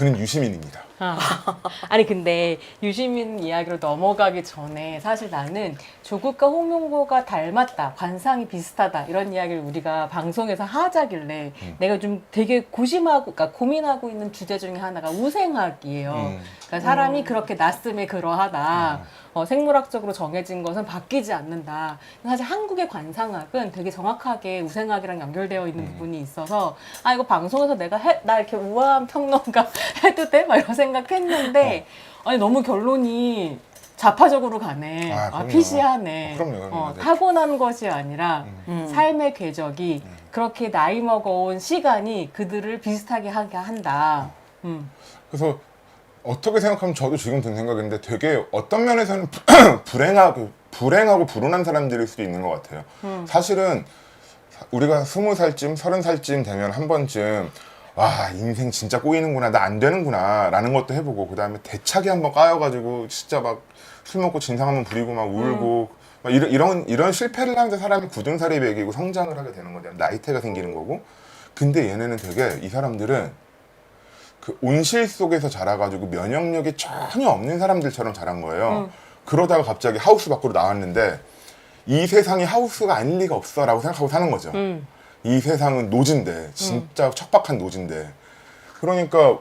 그는 유시민입니다. 아니 근데 유시민 이야기로 넘어가기 전에 사실 나는 조국과 홍명보가 닮았다, 관상이 비슷하다 이런 이야기를 우리가 방송에서 하자길래 내가 좀 되게 고심하고, 그러니까 고민하고 있는 주제 중에 하나가 우생학이에요. 그러니까 사람이 그렇게 났음에 그러하다. 생물학적으로 정해진 것은 바뀌지 않는다. 사실 한국의 관상학은 되게 정확하게 우생학이랑 연결되어 있는 부분이 있어서 아 이거 방송에서 나 이렇게 우아한 평론가 해도 돼? 막 이런 생각했는데 아니 너무 결론이 좌파적으로 가네. 그럼요. 피시하네. 그럼요. 타고난 것이 아니라 삶의 궤적이 그렇게 나이 먹어온 시간이 그들을 비슷하게 하게 한다. 그래서 어떻게 생각하면 저도 지금 든 생각인데 되게 어떤 면에서는 불행하고 불운한 사람들일 수도 있는 것 같아요. 사실은 우리가 20살쯤, 30살쯤 되면 한 번쯤 와 인생 진짜 꼬이는구나, 나 안 되는구나 라는 것도 해보고, 그 다음에 대차게 한번 까여가지고 진짜 막 술 먹고 진상 한번 부리고 막 울고 막 이런 실패를 하면서 사람이 굳은살이 배기고 성장을 하게 되는 거죠. 나이테가 생기는 거고. 근데 얘네는 되게, 이 사람들은 그 온실 속에서 자라가지고 면역력이 전혀 없는 사람들처럼 자란 거예요. 그러다가 갑자기 하우스 밖으로 나왔는데 이 세상이 하우스가 아닐 리가 없어 라고 생각하고 사는 거죠. 이 세상은 노진데, 진짜 척박한 노진데. 그러니까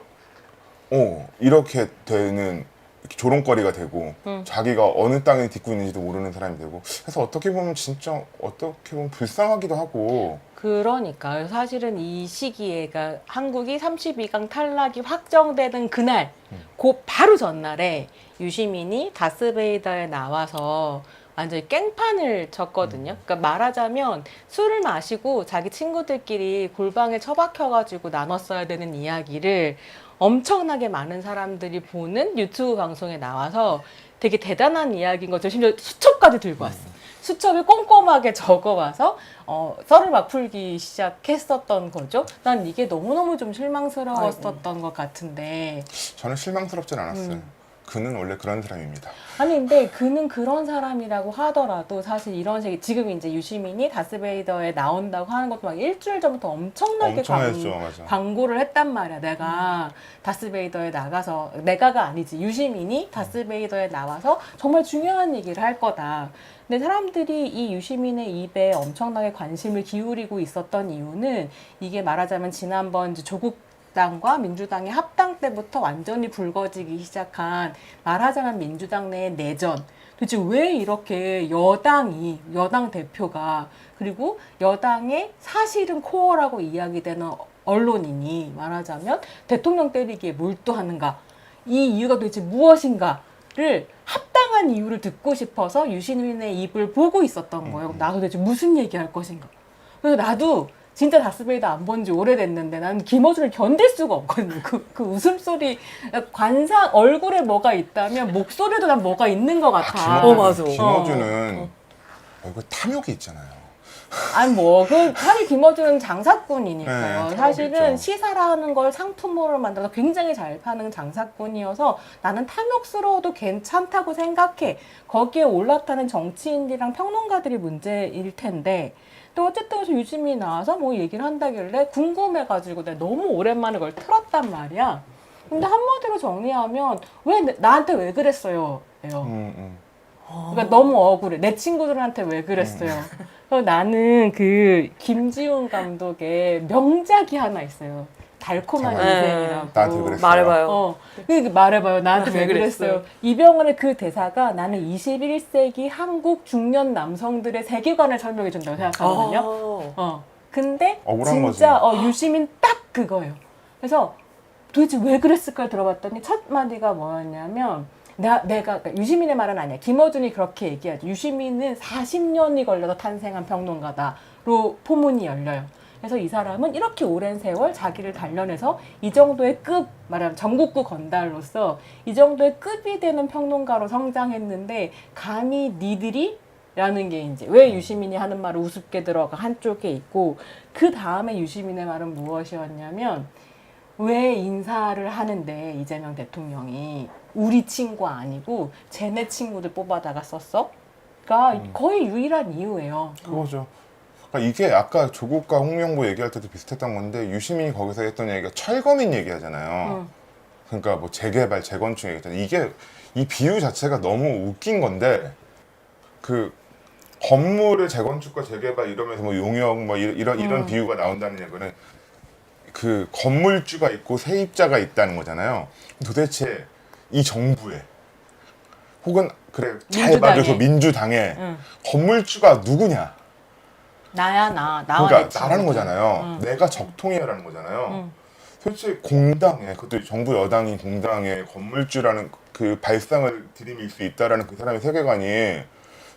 이렇게 되는, 이렇게 조롱거리가 되고 자기가 어느 땅에 딛고 있는지도 모르는 사람이 되고, 그래서 어떻게 보면 진짜 어떻게 보면 불쌍하기도 하고. 그러니까 사실은 이 시기에가 한국이 32강 탈락이 확정되는 그날, 그 바로 전날에 유시민이 다스베이더에 나와서 완전히 깽판을 쳤거든요. 그러니까 말하자면 술을 마시고 자기 친구들끼리 골방에 처박혀가지고 나눴어야 되는 이야기를 엄청나게 많은 사람들이 보는 유튜브 방송에 나와서 되게 대단한 이야기인 것처럼 심지어 수첩까지 들고 왔어. 수첩을 꼼꼼하게 적어와서 썰을 막 풀기 시작했었던 거죠. 난 이게 너무너무 좀 실망스러웠었던 것 같은데. 저는 실망스럽진 않았어요. 그는 원래 그런 사람입니다. 아니 근데 그는 그런 사람이라고 하더라도 사실 이런 식의, 지금 이제 유시민이 다스베이더에 나온다고 하는 것도 막 일주일 전부터 엄청나게 엄청 했죠, 맞아. 광고를 했단 말이야. 내가 다스베이더에 나가서, 내가가 아니지, 유시민이 다스베이더에 나와서 정말 중요한 얘기를 할 거다. 근데 사람들이 이 유시민의 입에 엄청나게 관심을 기울이고 있었던 이유는, 이게 말하자면 지난번 이제 조국 당과 민주당의 합당 때부터 완전히 불거지기 시작한, 말하자면 민주당 내의 내전. 도대체 왜 이렇게 여당 대표가, 그리고 여당의 사실은 코어라고 이야기되는 언론인이 말하자면 대통령 때리기에 몰두하는가, 이 이유가 도대체 무엇인가를 합당한 이유를 듣고 싶어서 유시민의 입을 보고 있었던 거예요. 나도 도대체 무슨 얘기할 것인가. 그래서 나도 진짜 다스베이더 안 본 지 오래됐는데 나는 김어준을 견딜 수가 없거든요. 그 웃음소리, 관상, 얼굴에 뭐가 있다면 목소리도 난 뭐가 있는 것 같아. 맞아. 김어준은 얼굴 탐욕이 있잖아요. 아니 사실 김어준은 장사꾼이니까요. 네, 사실은 탐욕이죠. 시사라는 걸 상품으로 만들어서 굉장히 잘 파는 장사꾼이어서 나는 탐욕스러워도 괜찮다고 생각해. 거기에 올라타는 정치인들이랑 평론가들이 문제일 텐데, 또 어쨌든 그래서 유시민이 나와서 뭐 얘기를 한다길래 궁금해가지고 내가 너무 오랜만에 그걸 틀었단 말이야. 근데 한마디로 정리하면 나한테 왜 그랬어요? 예요. 그러니까 너무 억울해. 내 친구들한테 왜 그랬어요? 그래서 나는 그 김지훈 감독의 명작이 하나 있어요. 달콤한 인생이라고. 나한테 그랬어요. 말해봐요. 말해봐요. 나한테 왜 그랬어요? 이병헌의 그 대사가 나는 21세기 한국 중년 남성들의 세계관을 설명해 준다고 생각하거든요. 근데 억울한 진짜 유시민 딱 그거예요. 그래서 도대체 왜 그랬을까 들어봤더니 첫 마디가 뭐였냐면, 내가 그러니까 유시민의 말은 아니야. 김어준이 그렇게 얘기하죠. 유시민은 40년이 걸려서 탄생한 평론가다로 포문이 열려요. 그래서 이 사람은 이렇게 오랜 세월 자기를 단련해서 이 정도의 말하면 전국구 건달로서 이 정도의 급이 되는 평론가로 성장했는데, 감히 니들이? 라는 게 이제 왜 유시민이 하는 말을 우습게 들어가 한쪽에 있고, 그 다음에 유시민의 말은 무엇이었냐면, 왜 인사를 하는데 이재명 대통령이 우리 친구 아니고 쟤네 친구들 뽑아다가 썼어? 가 거의 유일한 이유예요. 그거죠. 그러니까 이게 아까 조국과 홍명보 얘기할 때도 비슷했던 건데, 유시민이 거기서 했던 얘기가 철거민 얘기하잖아요. 그러니까 뭐 재개발, 재건축 얘기잖아요. 이게 이 비유 자체가 너무 웃긴 건데 그 건물의 재건축과 재개발 이러면서 뭐 용역 뭐 이런 비유가 나온다는 얘기는 그 건물주가 있고 세입자가 있다는 거잖아요. 도대체 이 정부에 혹은 그래 잘 민주당에. 봐줘서 민주당에 응. 건물주가 누구냐? 나야 나와 내 그러니까 친구들. 나라는 거잖아요. 응. 내가 적통이야라는 거잖아요. 응. 솔직히 공당에 그것도 정부 여당인 공당에 건물주라는 그 발상을 들이밀 수 있다라는 그 사람의 세계관이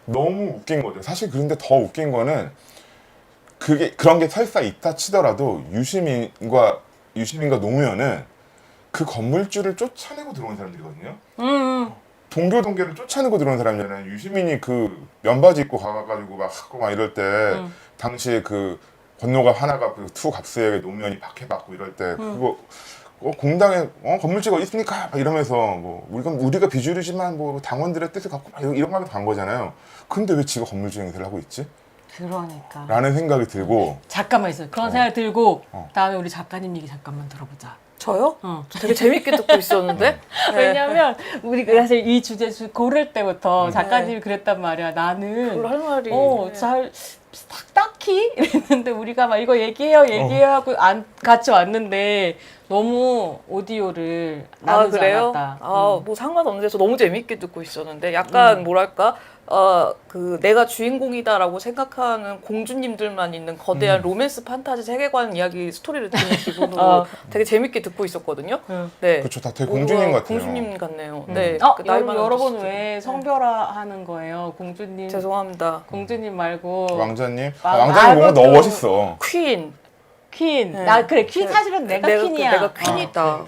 너무 웃긴 거죠. 사실 그런데 더 웃긴 거는 그게 그런 게 설사 있다 치더라도 유시민과 노무현은 그 건물주를 쫓아내고 들어온 사람들이거든요. 동교동계를 쫓아내고 들어온 사람이잖아요. 유시민이 그 면바지 입고 가가지고 막 하고 막 이럴 때 당시에 그 권노갑 하나가 그 투 갑수에게 노무현이 박해받고 이럴 때 그거 공당에 건물주가 어디 있습니까? 막 이러면서 뭐 우리가 비주류지만 뭐 당원들의 뜻을 갖고 막 이런 거 하면서 간 거잖아요. 근데 왜 지가 건물주 행세를 하고 있지? 그러니까. 라는 생각이 들고 잠깐만 있어요. 그런 생각 들고 어. 다음에 우리 작가님 얘기 잠깐만 들어보자. 저요? 어. 되게 재밌게 듣고 있었는데. 네. 왜냐면 우리 사실 이 주제 고를 때부터 작가님이 그랬단 말이야. 나는 별로 할 말이. 잘 딱히 이랬는데 우리가 막 이거 얘기해요 하고 같이 왔는데 너무 오디오를 나누지 그래요? 않았다. 뭐 상관없는데 저 너무 재밌게 듣고 있었는데 약간 뭐랄까 그 내가 주인공이다라고 생각하는 공주님들만 있는 거대한 로맨스 판타지 세계관 이야기 스토리를 듣는 기분으로 되게 재밌게 듣고 있었거든요. 네. 그쵸, 다 되게 공주님 같아요. 공주님 같네요. 네. 여러분 왜 성별화 하는 거예요? 공주님. 죄송합니다. 공주님 말고 왕자님? 말고 왕자님 뭔가 너무 좀- 멋있어. 퀸. 퀸. 네. 나 그래 퀸 사실은 내가 퀸이야. 내가 퀸이다.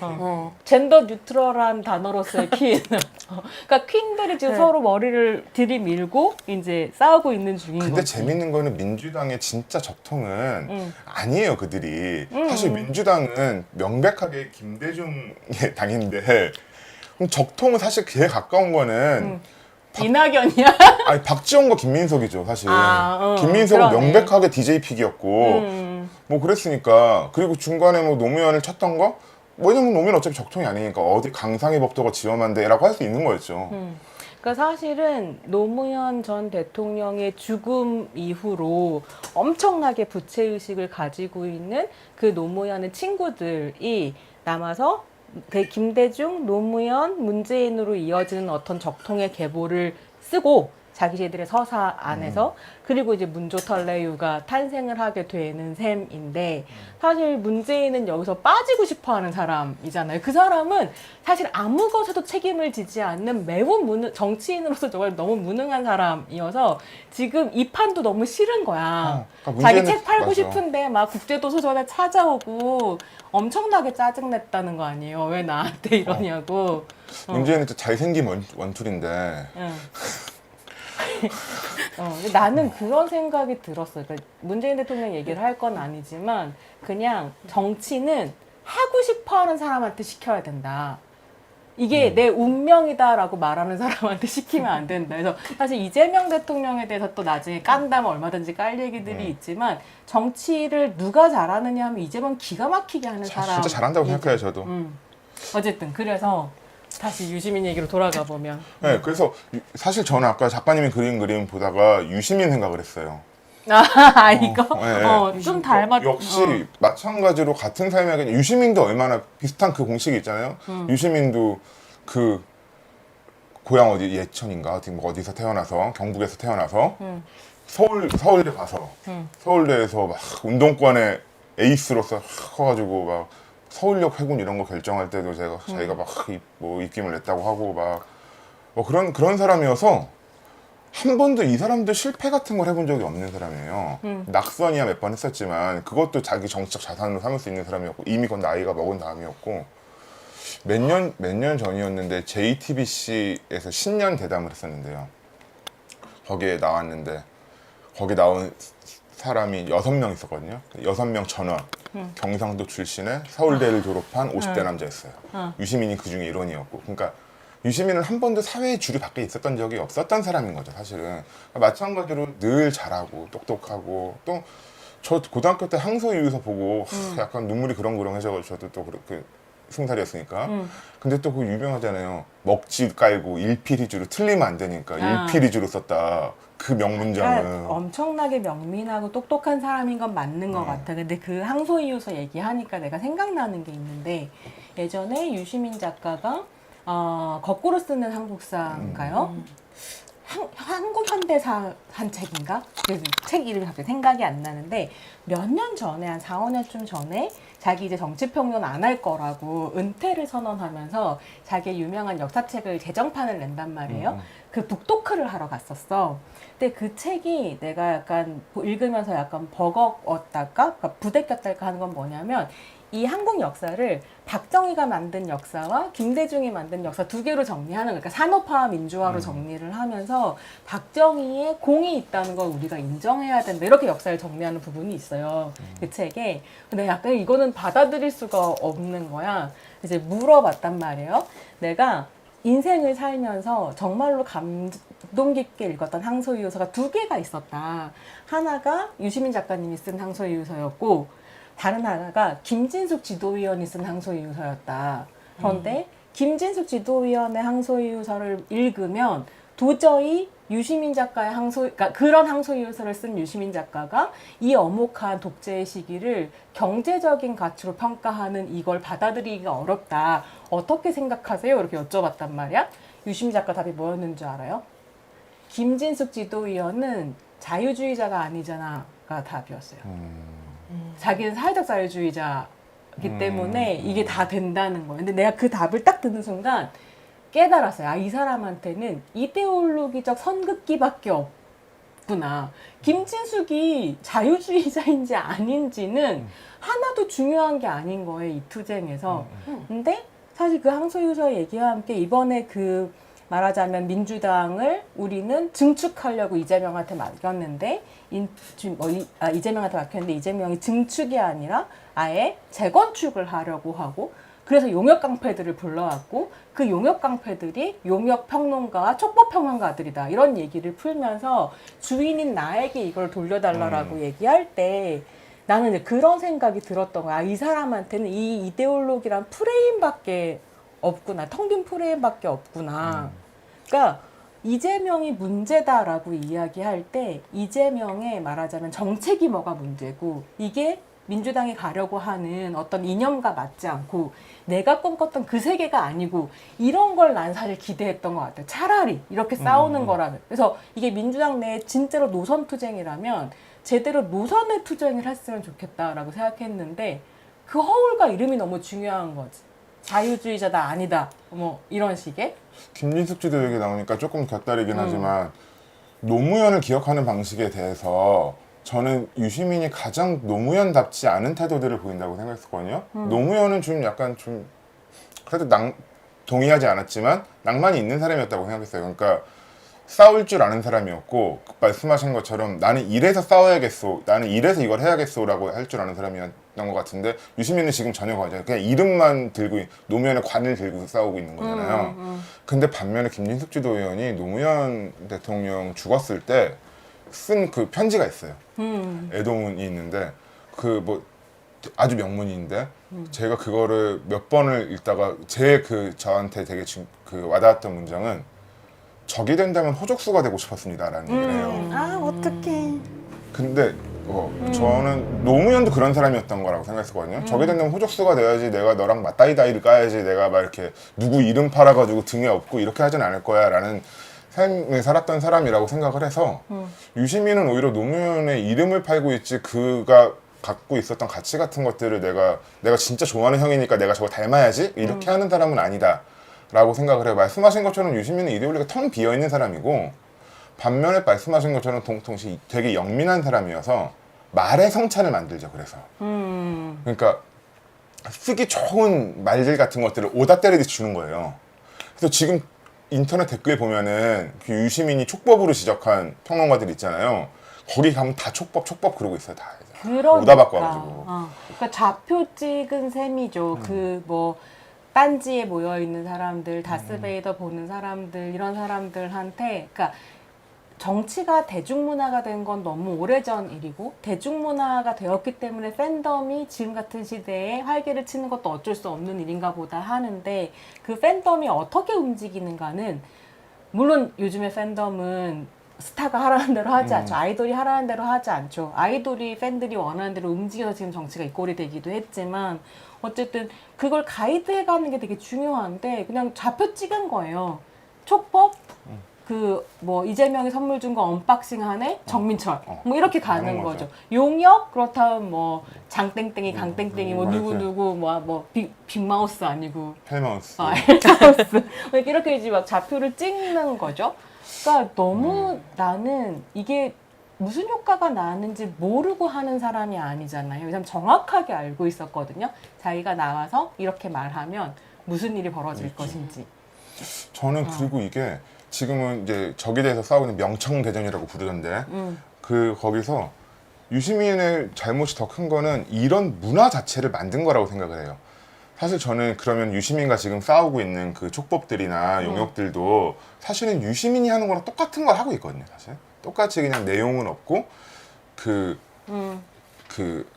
젠더 뉴트럴한 단어로서의 퀸. 그러니까 퀸들이 지금 네. 서로 머리를 들이밀고 이제 싸우고 있는 중인 근데 거지. 재밌는 거는 민주당의 진짜 적통은 응. 아니에요, 그들이. 사실 민주당은 명백하게 김대중의 당인데 그럼 적통은 사실 그에 가까운 거는 이낙연이야? 아니 박지원과 김민석이죠, 사실. 김민석은 그러네. 명백하게 DJ 픽이었고 뭐 그랬으니까. 그리고 중간에 뭐 노무현을 쳤던 거 왜냐면 노무현 어차피 적통이 아니니까 어디 강상희 법도가 지원한대라고 할 수 있는 거였죠. 그러니까 사실은 노무현 전 대통령의 죽음 이후로 엄청나게 부채의식을 가지고 있는 그 노무현의 친구들이 남아서 그 김대중, 노무현, 문재인으로 이어지는 어떤 적통의 계보를 쓰고 자기들의 서사 안에서 그리고 이제 문조털레유가 탄생을 하게 되는 셈인데 사실 문재인은 여기서 빠지고 싶어하는 사람이잖아요. 그 사람은 사실 아무 것에도 책임을 지지 않는 매우 정치인으로서 정말 너무 무능한 사람이어서 지금 이 판도 너무 싫은 거야. 그러니까 자기 문재인은- 책 팔고 맞아. 싶은데 막 국제도서관에 찾아오고 엄청나게 짜증냈다는 거 아니에요. 왜 나한테 이러냐고. 문재인은 또 잘생긴 원툴인데 응. 근데 나는 그런 생각이 들었어요. 그러니까 문재인 대통령 얘기를 할 건 아니지만 그냥 정치는 하고 싶어하는 사람한테 시켜야 된다. 이게 내 운명이다라고 말하는 사람한테 시키면 안 된다. 그래서 사실 이재명 대통령에 대해서 또 나중에 깐다면 얼마든지 깔 얘기들이 있지만 정치를 누가 잘하느냐 하면 이재명 기가 막히게 하는 사람. 진짜 잘한다고 생각해요, 저도. 어쨌든 그래서 다시 유시민 얘기로 돌아가 보면 네, 그래서 사실 저는 아까 작가님이 그린 그림 보다가 유시민 생각을 했어요. 이거 네. 좀 닮았. 역시 마찬가지로 같은 삶에 유시민도 얼마나 비슷한 그 공식이 있잖아요. 유시민도 그 고향 어디 예천인가 어디서 태어나서 경북에서 태어나서 서울대 가서 서울대에서 막 운동권의 에이스로서 커가지고 막 서울역 해군 이런 거 결정할 때도 자기가 막 뭐 입김을 냈다고 하고 막 뭐 그런 사람이어서 한 번도 이 사람도 실패 같은 걸 해본 적이 없는 사람이에요. 낙선이야 몇 번 했었지만 그것도 자기 정치적 자산으로 삼을 수 있는 사람이었고 이미 그건 나이가 먹은 다음이었고 몇 년 전이었는데 JTBC에서 신년 대담을 했었는데요. 거기에 나왔는데 거기 나온 사람이 6명 있었거든요. 6명 전원 경상도 출신의 서울대를 졸업한 50대 남자였어요. 유시민이 그 중에 일원이었고 그러니까 유시민은 한 번도 사회의 주류 밖에 있었던 적이 없었던 사람인 거죠, 사실은. 마찬가지로 늘 잘하고 똑똑하고 또 저 고등학교 때 항소유서 보고 약간 눈물이 그렁그렁해져가지고 저도 또 그렇게 20살이었으니까. 근데 또 그거 유명하잖아요. 먹지 깔고 일필휘주로 틀리면 안 되니까 아. 일필휘주로 썼다. 그 명문장을. 그러니까 엄청나게 명민하고 똑똑한 사람인 건 맞는 것 같아. 근데 그 항소이유서 얘기하니까 내가 생각나는 게 있는데 예전에 유시민 작가가 거꾸로 쓰는 한국사인가요? 한국 현대사 한 책인가? 그 책 이름이 갑자기 생각이 안 나는데 몇 년 전에 한 4, 5년쯤 전에 자기 이제 정치평론 안 할 거라고 은퇴를 선언하면서 자기의 유명한 역사책을 재정판을 낸단 말이에요. 그 북토크를 하러 갔었어. 근데 그 책이 내가 약간 읽으면서 약간 버거웠달까? 그러니까 부대꼈달까 하는 건 뭐냐면 이 한국 역사를 박정희가 만든 역사와 김대중이 만든 역사 두 개로 정리하는 거니까 산업화와 민주화로 정리를 하면서 박정희의 공이 있다는 걸 우리가 인정해야 된다 이렇게 역사를 정리하는 부분이 있어요 그 책에. 근데 약간 이거는 받아들일 수가 없는 거야. 이제 물어봤단 말이에요. 내가 인생을 살면서 정말로 감동 깊게 읽었던 항소이유서가 두 개가 있었다. 하나가 유시민 작가님이 쓴 항소이유서였고 다른 하나가 김진숙 지도위원이 쓴 항소이유서였다. 그런데 김진숙 지도위원의 항소이유서를 읽으면 도저히 유시민 작가의 그러니까 그런 항소이유서를 쓴 유시민 작가가 이 엄혹한 독재의 시기를 경제적인 가치로 평가하는 이걸 받아들이기가 어렵다. 어떻게 생각하세요? 이렇게 여쭤봤단 말이야. 유시민 작가 답이 뭐였는 줄 알아요? 김진숙 지도위원은 자유주의자가 아니잖아가 답이었어요. 자기는 사회적 자유주의자이기 때문에 이게 다 된다는 거예요. 근데 내가 그 답을 딱 듣는 순간 깨달았어요. 아, 이 사람한테는 이데올로기적 선긋기밖에 없구나. 김진숙이 자유주의자인지 아닌지는 하나도 중요한 게 아닌 거예요. 이 투쟁에서. 근데 사실 그 항소유서 얘기와 함께 이번에 그 말하자면 민주당을 우리는 증축하려고 이재명한테 맡겼는데 이재명한테 맡겼는데 이재명이 증축이 아니라 아예 재건축을 하려고 하고 그래서 용역깡패들을 불러왔고 그 용역깡패들이 용역평론가와 촉법평론가들이다 이런 얘기를 풀면서 주인인 나에게 이걸 돌려달라고 얘기할 때 나는 이제 그런 생각이 들었던 거야. 이 사람한테는 이 이데올로기란 프레임밖에 없구나. 텅 빈 프레임밖에 없구나. 그러니까 이재명이 문제다라고 이야기할 때 이재명의 말하자면 정책이 뭐가 문제고 이게 민주당이 가려고 하는 어떤 이념과 맞지 않고 내가 꿈꿨던 그 세계가 아니고 이런 걸 난 사실 기대했던 것 같아요. 차라리 이렇게 싸우는 거라면. 그래서 이게 민주당 내에 진짜로 노선 투쟁이라면 제대로 노선의 투쟁을 했으면 좋겠다라고 생각했는데 그 허울과 이름이 너무 중요한 거지. 자유주의자다 아니다 뭐 이런 식의. 김진숙 지도 얘기 나오니까 조금 곁다리긴 하지만 노무현을 기억하는 방식에 대해서 저는 유시민이 가장 노무현답지 않은 태도들을 보인다고 생각했거든요. 노무현은 좀 약간 좀 그래도 동의하지 않았지만 낭만이 있는 사람이었다고 생각했어요. 그러니까 싸울 줄 아는 사람이었고 말씀하신 것처럼 나는 이래서 싸워야겠소, 나는 이래서 이걸 해야겠소라고 할 줄 아는 사람이었던 것 같은데 유시민은 지금 전혀 그러지 않아요. 그냥 이름만 들고 노무현의 관을 들고 싸우고 있는 거잖아요. 근데 반면에 김진숙 지도위원이 노무현 대통령 죽었을 때 쓴 그 편지가 있어요. 애도문이 있는데 그 뭐 아주 명문인데 제가 그거를 몇 번을 읽다가 저한테 되게 그 와닿았던 문장은 적이 된다면 호족수가 되고 싶었습니다라는 얘기를 해요. 아 어떡해. 근데 저는 노무현도 그런 사람이었던 거라고 생각했거든요. 적이 된다면 호족수가 돼야지 내가 너랑 맞다이다이를 까야지 내가 막 이렇게 누구 이름 팔아가지고 등에 업고 이렇게 하진 않을 거야 라는 삶을 살았던 사람이라고 생각을 해서 유시민은 오히려 노무현의 이름을 팔고 있지 그가 갖고 있었던 가치 같은 것들을 내가 진짜 좋아하는 형이니까 내가 저거 닮아야지 이렇게 하는 사람은 아니다 라고 생각을 해요. 말씀하신 것처럼 유시민은 이데올로기가 텅 비어있는 사람이고 반면에 말씀하신 것처럼 동시 되게 영민한 사람이어서 말의 성찬을 만들죠. 그래서 그러니까 쓰기 좋은 말들 같은 것들을 오다 때리듯이 주는 거예요. 그래서 지금 인터넷 댓글 보면은 그 유시민이 촉법으로 지적한 평론가들 있잖아요. 거기 가면 다 촉법 그러고 있어요. 다 그러니까. 오다 바꿔가지고. 그러니까 좌표 찍은 셈이죠. 그 뭐 딴지에 모여 있는 사람들, 다스베이더 보는 사람들 이런 사람들한테, 그러니까 정치가 대중문화가 된 건 너무 오래전 일이고 대중문화가 되었기 때문에 팬덤이 지금 같은 시대에 활개를 치는 것도 어쩔 수 없는 일인가 보다 하는데 그 팬덤이 어떻게 움직이는가는 물론 요즘의 팬덤은 스타가 하라는 대로 하지 않죠. 아이돌이 하라는 대로 하지 않죠. 아이돌이 팬들이 원하는 대로 움직여서 지금 정치가 이 꼴이 되기도 했지만 어쨌든 그걸 가이드해가는 게 되게 중요한데 그냥 좌표 찍은 거예요. 촉법 그 뭐 이재명이 선물 준 거 언박싱 하네 정민철 뭐 이렇게 가는 그런 거죠. 거죠. 용역 그렇다면 뭐 장땡땡이 강땡땡이 뭐 맞아요. 누구 뭐 빅마우스 아니고 헬마우스. 엘마우스 이렇게 이제 막 좌표를 찍는 거죠. 그러니까 너무 나는 이게 무슨 효과가 나는지 모르고 하는 사람이 아니잖아요. 왜냐면 정확하게 알고 있었거든요. 자기가 나와서 이렇게 말하면 무슨 일이 벌어질 것인지. 저는 그리고 이게 지금은 이제 적에 대해서 싸우고 있는 명청대전이라고 부르던데 그 거기서 유시민의 잘못이 더 큰 거는 이런 문화 자체를 만든 거라고 생각을 해요. 사실 저는 그러면 유시민과 지금 싸우고 있는 그 촉법들이나 용역들도 사실은 유시민이 하는 거랑 똑같은 걸 하고 있거든요. 사실 똑같이 그냥 내용은 없고 그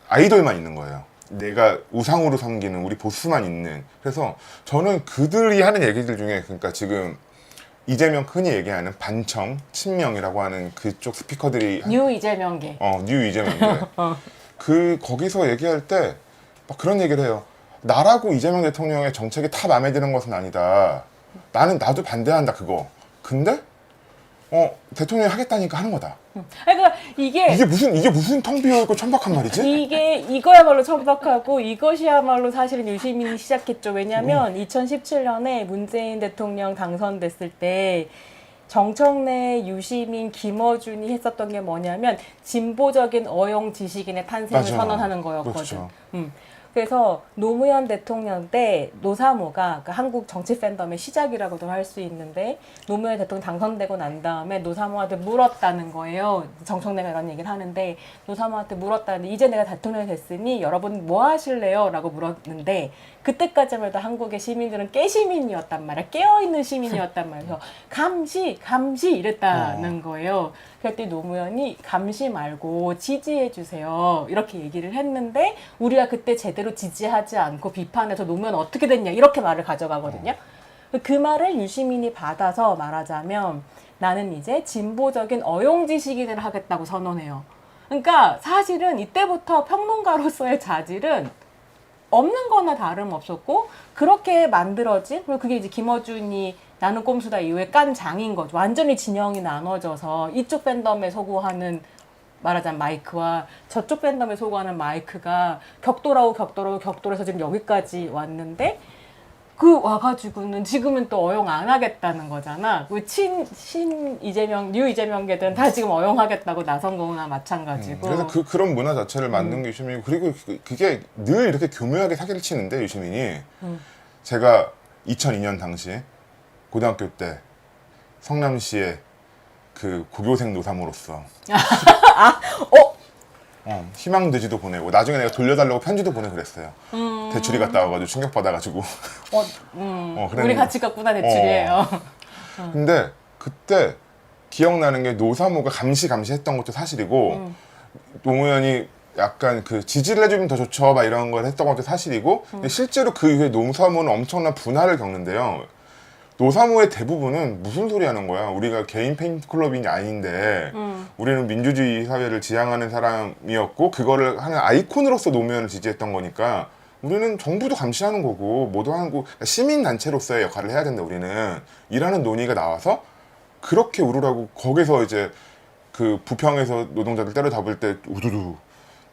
아이돌만 있는 거예요. 내가 우상으로 섬기는 우리 보스만 있는. 그래서 저는 그들이 하는 얘기들 중에 그러니까 지금 이재명 흔히 얘기하는 반청, 친명이라고 하는 그쪽 스피커들이 뉴 이재명계. 뉴 이재명들 그 거기서 얘기할 때 막 그런 얘기를 해요. 나라고 이재명 대통령의 정책이 다 마음에 드는 것은 아니다. 나도 반대한다 그거. 근데 대통령이 하겠다니까 하는 거다. 그러니까 이게 이게 무슨 텅 비어있고 천박한 말이지? 이거야말로 천박하고 이것이야말로 사실은 유시민이 시작했죠. 왜냐하면 2017년에 문재인 대통령 당선됐을 때 정청래, 유시민, 김어준이 했었던 게 뭐냐면 진보적인 어용 지식인의 탄생을 맞아. 선언하는 거였거든. 그렇죠. 그래서 노무현 대통령 때 노사모가 그 한국 정치 팬덤의 시작이라고도 할 수 있는데 노무현 대통령 당선되고 난 다음에 노사모한테 물었다는 거예요. 정청래가 이런 얘기를 하는데 노사모한테 물었다는데 이제 내가 대통령이 됐으니 여러분 뭐 하실래요? 라고 물었는데 그때까지만 해도 한국의 시민들은 깨시민이었단 말이야. 깨어있는 시민이었단 말이에요. 감시 이랬다는 거예요. 그랬더니 노무현이 감시 말고 지지해주세요. 이렇게 얘기를 했는데 우리가 그때 제대로 지지하지 않고 비판해서 노무현 어떻게 됐냐 이렇게 말을 가져가거든요. 그 말을 유시민이 받아서 말하자면 나는 이제 진보적인 어용지식인을 하겠다고 선언해요. 그러니까 사실은 이때부터 평론가로서의 자질은 없는 거나 다름없었고 그렇게 만들어진 그리고 그게 이제 김어준이 나는 꼼수다 이후에 깐 장인 거죠. 완전히 진영이 나눠져서 이쪽 팬덤에 소구하는 말하자면 마이크와 저쪽 팬덤에 소구하는 마이크가 격돌해서 지금 여기까지 왔는데 그 와가지고는 지금은 또 어용 안 하겠다는 거잖아. 그 뉴 이재명계들은 다 지금 어용하겠다고 나선 거나 마찬가지고. 그래서 그런 문화 자체를 만든 게 유시민이고 그리고 그게 늘 이렇게 교묘하게 사기를 치는데 유시민이 제가 2002년 당시 고등학교 때 성남시의 그 고교생 노사모로서 희망돼지도 보내고 나중에 내가 돌려달라고 편지도 보내고 그랬어요. 대출이 갔다 와가지고 충격받아가지고 우리 그랬는데. 같이 갔구나 대출이에요. 근데 그때 기억나는 게 노사모가 감시했던 것도 사실이고 노무현이 약간 그 지지를 해주면 더 좋죠 막 이런 걸 했던 것도 사실이고 근데 실제로 그 이후에 노사모는 엄청난 분화를 겪는데요. 노사모의 대부분은 무슨 소리 하는 거야? 우리가 개인 팬클럽이 아닌데 우리는 민주주의 사회를 지향하는 사람이었고 그거를 하는 아이콘으로서 노무현을 지지했던 거니까 우리는 정부도 감시하는 거고 뭐도 하는 거 시민단체로서의 역할을 해야 된다 우리는 이라는 논의가 나와서 그렇게 우르라고 거기서 이제 그 부평에서 노동자들 때려잡을 때 우두두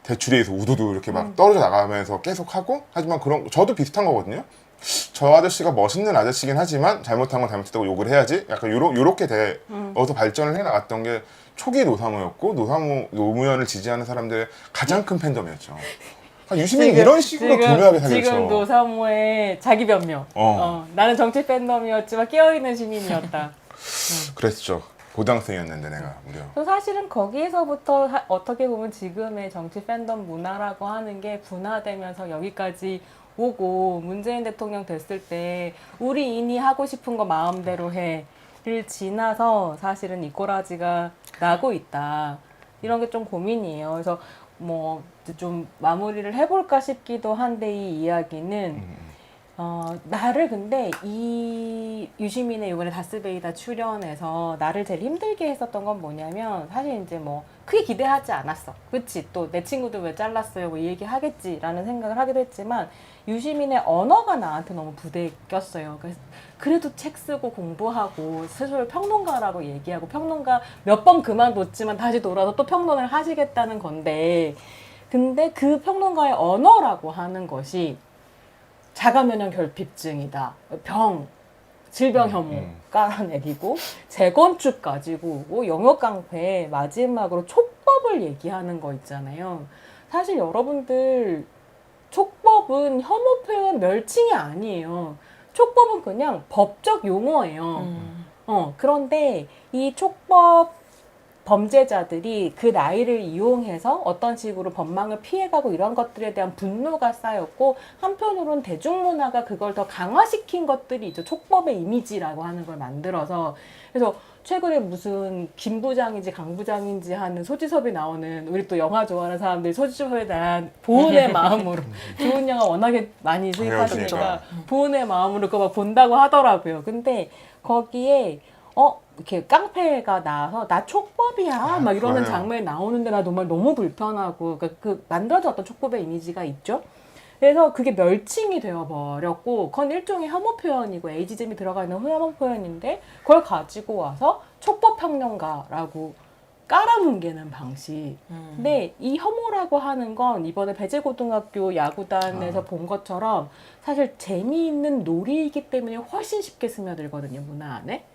대출에서 우두두 이렇게 막 떨어져 나가면서 계속 하고 하지만 그런 저도 비슷한 거거든요. 저 아저씨가 멋있는 아저씨긴 하지만 잘못한 건 잘못했다고 욕을 해야지 약간 요렇게 어서 발전을 해 나갔던 게 초기 노사모였고 노무현을 지지하는 사람들의 가장 큰 팬덤이었죠. 유시민이 이런 식으로 교묘하게 사기를 쳐. 지금 노사모의 자기 변명. 나는 정치 팬덤이었지만 깨어있는 시민이었다. 그랬죠. 고등학생이었는데 내가 무려. 사실은 거기에서부터 어떻게 보면 지금의 정치 팬덤 문화라고 하는 게 분화되면서 여기까지 오고 문재인 대통령 됐을 때 우리 인이 하고 싶은 거 마음대로 해를 지나서 사실은 이 꼬라지가 나고 있다. 이런 게 좀 고민이에요. 그래서 뭐 좀 마무리를 해볼까 싶기도 한데 이 이야기는 나를 근데 이 유시민의 이번에 다스베이다 출연해서 나를 제일 힘들게 했었던 건 뭐냐면 사실 이제 뭐 크게 기대하지 않았어. 그치? 또 내 친구들 왜 잘랐어요? 뭐 이 얘기 하겠지라는 생각을 하기도 했지만 유시민의 언어가 나한테 너무 부대에 꼈어요. 그래도 책 쓰고 공부하고 스스로 평론가라고 얘기하고 평론가 몇 번 그만뒀지만 다시 돌아서 또 평론을 하시겠다는 건데 근데 그 평론가의 언어라고 하는 것이 자가면역 결핍증이다. 질병 혐오 깔아내리고 재건축 가지고 오고 영역 깡패 마지막으로 촉법을 얘기하는 거 있잖아요. 사실 여러분들 촉법은 혐오 표현 멸칭이 아니에요. 촉법은 그냥 법적 용어예요. 그런데 이 촉법 범죄자들이 그 나이를 이용해서 어떤 식으로 법망을 피해가고 이런 것들에 대한 분노가 쌓였고 한편으로는 대중문화가 그걸 더 강화시킨 것들이 있죠. 촉법의 이미지라고 하는 걸 만들어서 그래서 최근에 무슨 김 부장인지 강 부장인지 하는 소지섭이 나오는 우리 또 영화 좋아하는 사람들이 소지섭에 대한 보은의 마음으로 좋은 영화 워낙에 많이 수입하시니까 보은의 마음으로 그거 막 본다고 하더라고요. 근데 거기에 이렇게 깡패가 나와서 나 촉법이야 막 이러는 장면이 나오는데 나 정말 너무 불편하고 그 만들어졌던 촉법의 이미지가 있죠. 그래서 그게 멸칭이 되어버렸고 그건 일종의 혐오 표현이고 에이지즘이 들어가 있는 혐오 표현인데 그걸 가지고 와서 촉법평론가라고 깔아뭉개는 방식. 근데 이 혐오라고 하는 건 이번에 배재고등학교 야구단에서 본 것처럼 사실 재미있는 놀이이기 때문에 훨씬 쉽게 스며들거든요, 문화 안에.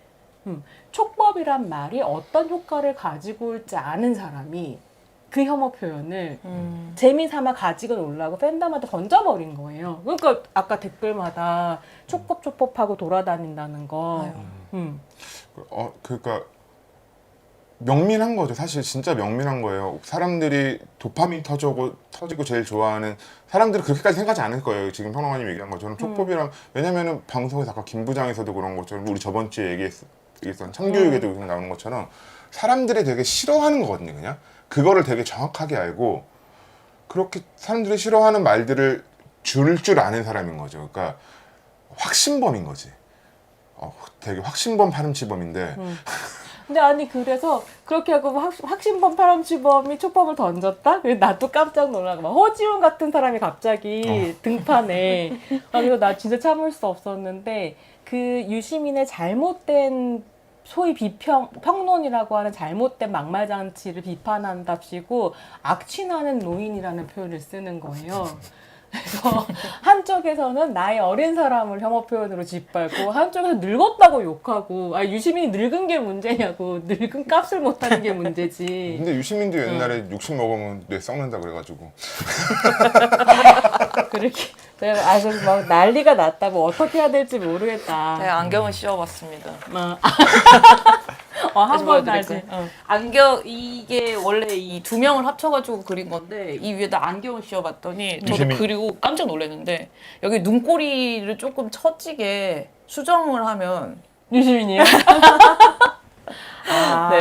촉법이란 말이 어떤 효과를 가지고 올지 아는 사람이 그 혐오 표현을 재미삼아 가지고 놀라고 팬덤한테 던져버린 거예요. 그러니까 아까 댓글마다 촉법하고 돌아다닌다는 거. 그러니까 명민한 거죠. 사실 진짜 명민한 거예요. 사람들이 도파민 터지고 제일 좋아하는 사람들은 그렇게까지 생각하지 않을 거예요. 지금 평론가님 얘기한 것처럼 촉법이랑 왜냐면은 방송에서 아까 김 부장에서도 그런 것처럼 우리 저번 주에 얘기했던 청교육에도 계속 나오는 것처럼 사람들이 되게 싫어하는 거거든요. 그냥 그거를 되게 정확하게 알고 그렇게 사람들이 싫어하는 말들을 줄 아는 사람인 거죠. 그러니까 확신범인 거지. 되게 확신범 파렴치범인데 근데 아니 그래서 그렇게 하고 확신범 파렴치범이 촉법을 던졌다? 그래서 나도 깜짝 놀라고 막 허지훈 같은 사람이 갑자기 등판에 그래서 나 진짜 참을 수 없었는데 그 유시민의 잘못된 소위 평론이라고 하는 잘못된 막말장치를 비판한답시고 악취나는 노인이라는 표현을 쓰는 거예요. 그래서 한쪽에서는 나의 어린 사람을 혐오 표현으로 짓밟고 한쪽에서 늙었다고 욕하고 유시민이 늙은 게 문제냐고 늙은 값을 못하는 게 문제지. 근데 유시민도 옛날에 60 먹으면 뇌 썩는다 그래가지고 그렇게 그래서 막 난리가 났다. 뭐 어떻게 해야 될지 모르겠다. 네, 안경을 씌워봤습니다. 한번 다시. 안경 이게 원래 이 두 명을 합쳐가지고 그린 건데 이 위에다 안경을 씌워봤더니 저도 그리고 깜짝 놀랐는데 여기 눈꼬리를 조금 처지게 수정을 하면 유시민이요? 네.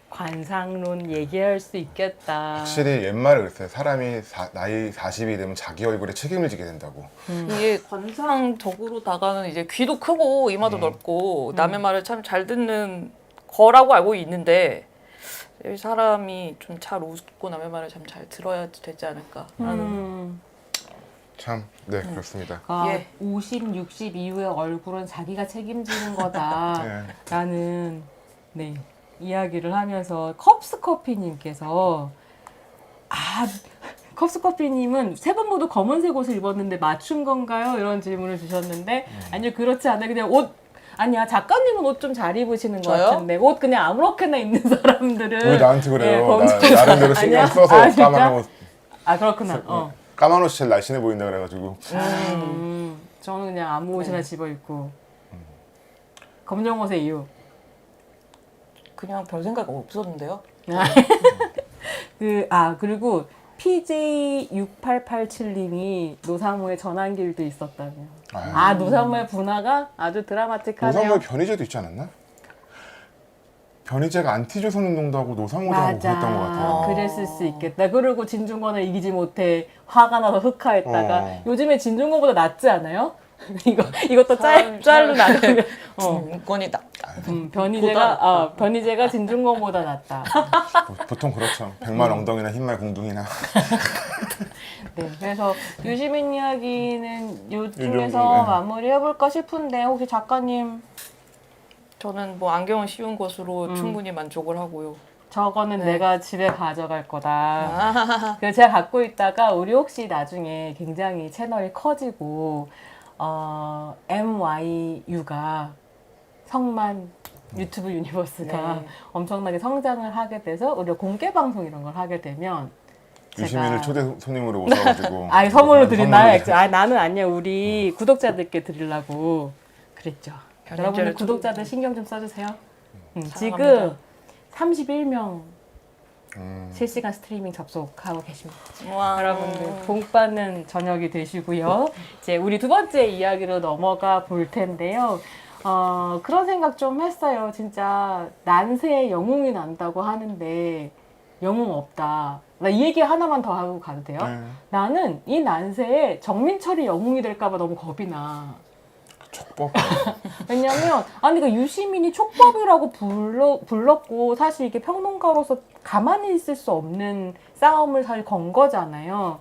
관상론 얘기할 수 있겠다. 확실히 옛말에 그랬어요. 사람이 나이 40이 되면 자기 얼굴에 책임을 지게 된다고. 이게 관상적으로다가는 이제 귀도 크고 이마도 넓고 남의 말을 참 잘 듣는 거라고 알고 있는데 이 사람이 좀 잘 웃고 남의 말을 참 잘 들어야 되지 않을까라는 참, 네, 그렇습니다. 50, 60 이후의 얼굴은 자기가 책임지는 거다라는 네, 이야기를 하면서 컵스커피님께서 컵스커피님은 세 분 모두 검은색 옷을 입었는데 맞춘 건가요? 이런 질문을 주셨는데 아니요, 그렇지 않아요. 그냥 아니야, 작가님은 옷 좀 잘 입으시는 것 같은데 옷 그냥 아무렇게나 입는 사람들은 왜 나한테 그래요? 네, 나름대로 신경 써서 까만 옷. 그렇구나. 까만 옷이 제일 날씬해 보인다 그래가지고. 저는 그냥 아무 옷이나 집어 입고 검정 옷의 이유. 그냥 별 생각 없었는데요. 그리고 PJ6887님이 노사모의 전환길도 있었다며. 노사모의 분화가 아주 드라마틱하네요. 노사모의 변희재도 있지 않았나? 변희재가 안티조선운동도 하고 노사모도 하고 그랬던 것 같아요. 그랬을 수 있겠다. 그리고 진중권을 이기지 못해 화가 나서 흑화했다가 요즘에 진중권보다 낫지 않아요? 이것도 짤로 나누면 정권이 낫다. 변희재가 진중권보다 낫다. 보통 그렇죠. 백말 엉덩이나 흰말 공둥이나. 네, 그래서 유시민 이야기는 요쯤에서 네. 마무리해볼까 싶은데 혹시 작가님 저는 뭐 안경을 씌운 것으로 충분히 만족을 하고요. 저거는 네. 내가 집에 가져갈 거다. 그래서 제가 갖고 있다가 우리 혹시 나중에 굉장히 채널이 커지고 MYU가 성만 유튜브 유니버스가 네. 엄청나게 성장을 하게 돼서 우리가 공개 방송 이런 걸 하게 되면 유시민을 초대 손님으로 모셔가지고. 아예 선물로 드리나요? 선물로 나는 아니야. 우리 구독자들께 드리려고 그랬죠. 변희재를 여러분들 좀- 구독자들 신경 좀 써주세요. 지금 사랑합니다. 31명 실시간 스트리밍 접속하고 계십니다. 와. 여러분들 복 받는 저녁이 되시고요. 이제 우리 두 번째 이야기로 넘어가 볼 텐데요. 그런 생각 좀 했어요. 진짜 난세에 영웅이 난다고 하는데 영웅 없다. 나 이 얘기 하나만 더 하고 가도 돼요? 나는 이 난세에 정민철이 영웅이 될까봐 너무 겁이 나. 촉법. 왜냐면 아니 그 유시민이 촉법이라고 불렀고 사실 이게 평론가로서 가만히 있을 수 없는 싸움을 사실 건 거잖아요.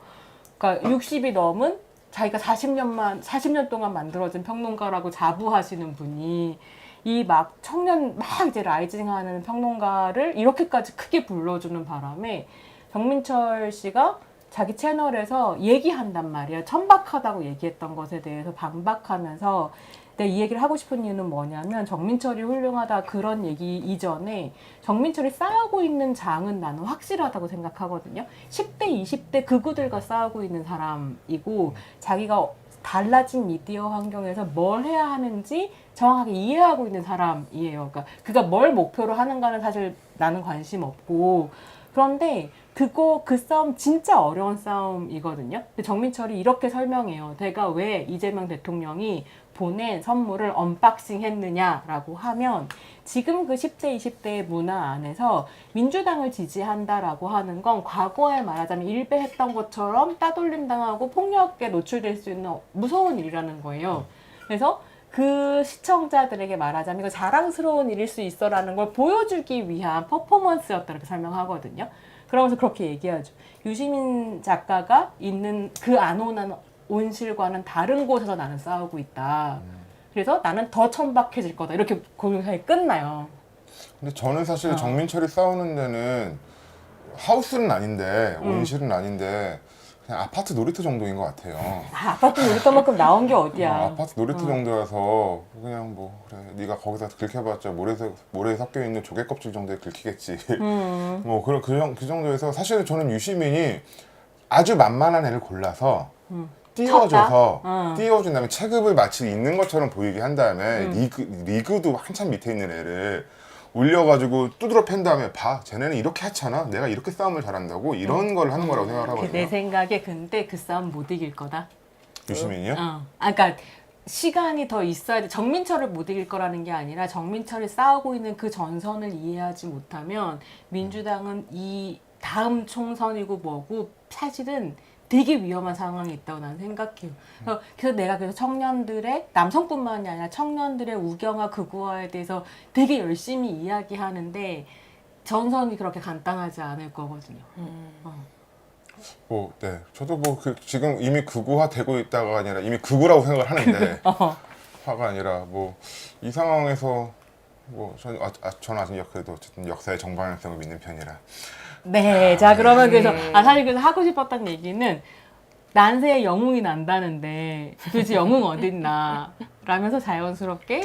그러니까 60이 넘은 자기가 40년 동안 만들어진 평론가라고 자부하시는 분이 이 막 청년 막 이제 라이징하는 평론가를 이렇게까지 크게 불러주는 바람에 정민철 씨가 자기 채널에서 얘기한단 말이에요. 천박하다고 얘기했던 것에 대해서 반박하면서 근데 이 얘기를 하고 싶은 이유는 뭐냐면 정민철이 훌륭하다 그런 얘기 이전에 정민철이 싸우고 있는 장은 나는 확실하다고 생각하거든요. 10대, 20대 극우들과 싸우고 있는 사람이고 자기가 달라진 미디어 환경에서 뭘 해야 하는지 정확하게 이해하고 있는 사람이에요. 그러니까 그가 뭘 목표로 하는가는 사실 나는 관심 없고 그런데 그 싸움 진짜 어려운 싸움이거든요. 근데 정민철이 이렇게 설명해요. 내가 왜 이재명 대통령이 보낸 선물을 언박싱 했느냐라고 하면 지금 그 10대, 20대의 문화 안에서 민주당을 지지한다라고 하는 건 과거에 말하자면 일배했던 것처럼 따돌림 당하고 폭력에 노출될 수 있는 무서운 일이라는 거예요. 그래서 그 시청자들에게 말하자면 이거 자랑스러운 일일 수 있어라는 걸 보여주기 위한 퍼포먼스였다 이렇게 설명하거든요. 그러면서 그렇게 얘기하죠. 유시민 작가가 있는 그 안온한 온실과는 다른 곳에서 나는 싸우고 있다. 그래서 나는 더 천박해질 거다. 이렇게 공유사에 끝나요. 근데 저는 사실 정민철이 싸우는 데는 하우스는 아닌데 온실은 아닌데 그냥 아파트 놀이터 정도인 것 같아요. 아파트 놀이터만큼 나온 게 어디야. 아파트 놀이터 정도여서 그냥 뭐 그래 네가 거기서 긁혀봤자 모래에 섞여 있는 조개 껍질 정도에 긁히겠지. 뭐 그 정도에서 사실은 저는 유시민이 아주 만만한 애를 골라서 띄워줘서 띄워준 다음에 체급을 마치 있는 것처럼 보이게 한 다음에 리그도 한참 밑에 있는 애를 올려가지고 두드러 팬 다음에 봐 쟤네는 이렇게 하잖아 내가 이렇게 싸움을 잘한다고 이런 걸 하는 거라고 생각을 하거든요. 내 생각에 근데 그 싸움 못 이길 거다. 유시민이요? 그러니까 시간이 더 있어야 돼. 정민철을 못 이길 거라는 게 아니라 정민철이 싸우고 있는 그 전선을 이해하지 못하면 민주당은 이 다음 총선이고 뭐고 사실은 되게 위험한 상황이 있다고 나는 생각해요. 그래서 내가 그래서 청년들의 남성뿐만이 아니라 청년들의 우경화 극우화에 대해서 되게 열심히 이야기하는데 전선이 그렇게 간단하지 않을 거거든요. 뭐, 네. 저도 뭐 지금 이미 극우화 되고 있다가 아니라 이미 극우라고 생각을 하는데 화가 아니라 뭐 이 상황에서 뭐 저는 아직 그래도 어쨌든 역사의 정방향성을 믿는 편이라. 네, 자 그러면 그래서 사실 그래서 하고 싶었던 얘기는 난세에 영웅이 난다는데 도대체 영웅 어딨나 라면서 자연스럽게